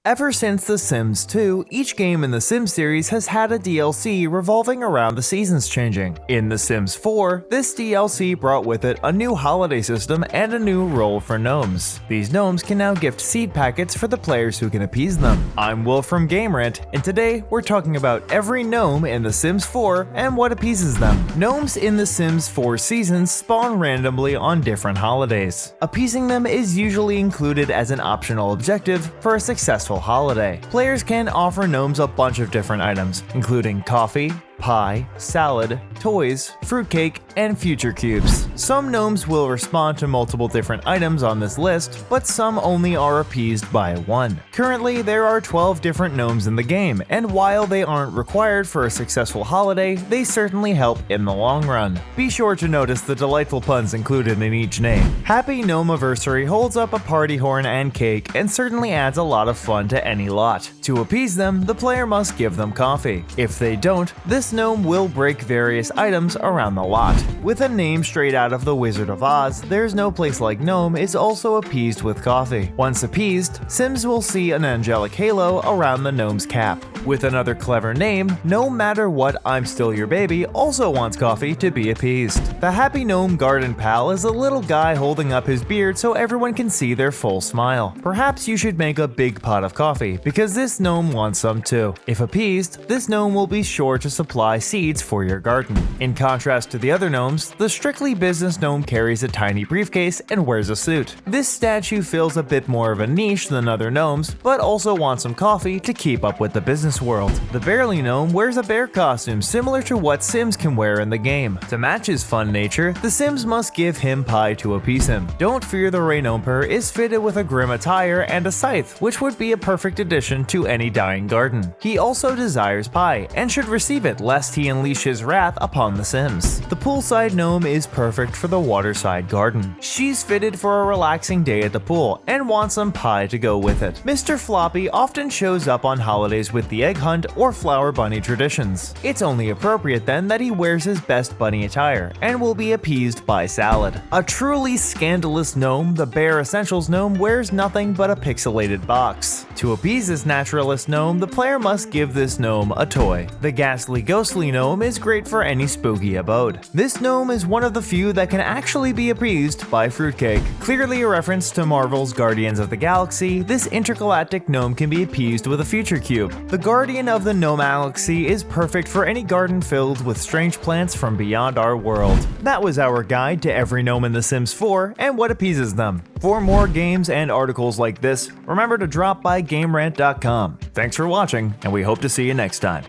Ever since The Sims 2, each game in the Sims series has had a DLC revolving around the seasons changing. In The Sims 4, this DLC brought with it a new holiday system and a new role for gnomes. These gnomes can now gift seed packets for the players who can appease them. I'm Will from Game Rant, and today we're talking about every gnome in The Sims 4 and what appeases them. Gnomes in The Sims 4 seasons spawn randomly on different holidays. Appeasing them is usually included as an optional objective for a successful holiday. Players can offer gnomes a bunch of different items, including coffee, pie, salad, toys, fruitcake, and future cubes. Some gnomes will respond to multiple different items on this list, but some only are appeased by one. Currently, there are 12 different gnomes in the game, and while they aren't required for a successful holiday, they certainly help in the long run. Be sure to notice the delightful puns included in each name. Happy Gnomeversary holds up a party horn and cake and certainly adds a lot of fun to any lot. To appease them, the player must give them coffee. If they don't, this gnome will break various items around the lot. With a name straight out of the Wizard of Oz, There's No Place Like Gnome is also appeased with coffee. Once appeased, Sims will see an angelic halo around the gnome's cap. With another clever name, No Matter What I'm Still Your Baby also wants coffee to be appeased. The Happy Gnome Garden Pal is a little guy holding up his beard so everyone can see their full smile. Perhaps you should make a big pot of coffee, because this gnome wants some too. If appeased, this gnome will be sure to supply seeds for your garden. In contrast to the other gnomes, the strictly business gnome carries a tiny briefcase and wears a suit. This statue fills a bit more of a niche than other gnomes, but also wants some coffee to keep up with the business world. The Bearly Gnome wears a bear costume similar to what Sims can wear in the game. To match his fun nature, the Sims must give him pie to appease him. Don't Fear the Raynomper is fitted with a grim attire and a scythe, which would be a perfect addition to any dying garden. He also desires pie, and should receive it lest he unleash his wrath upon the Sims. The poolside gnome is perfect for the waterside garden. She's fitted for a relaxing day at the pool and wants some pie to go with it. Mr. Floppy often shows up on holidays with the egg hunt or flower bunny traditions. It's only appropriate then that he wears his best bunny attire and will be appeased by salad. A truly scandalous gnome, the Bear Essentials gnome wears nothing but a pixelated box. To appease this naturalist gnome, the player must give this gnome a toy. The Ghastly Ghostly gnome is great for any spooky abode. This gnome is one of the few that can actually be appeased by fruitcake. Clearly a reference to Marvel's Guardians of the Galaxy, this intergalactic gnome can be appeased with a future cube. The Guardian of the Gnomealaxy is perfect for any garden filled with strange plants from beyond our world. That was our guide to every gnome in The Sims 4 and what appeases them. For more games and articles like this, remember to drop by GameRant.com. Thanks for watching, and we hope to see you next time.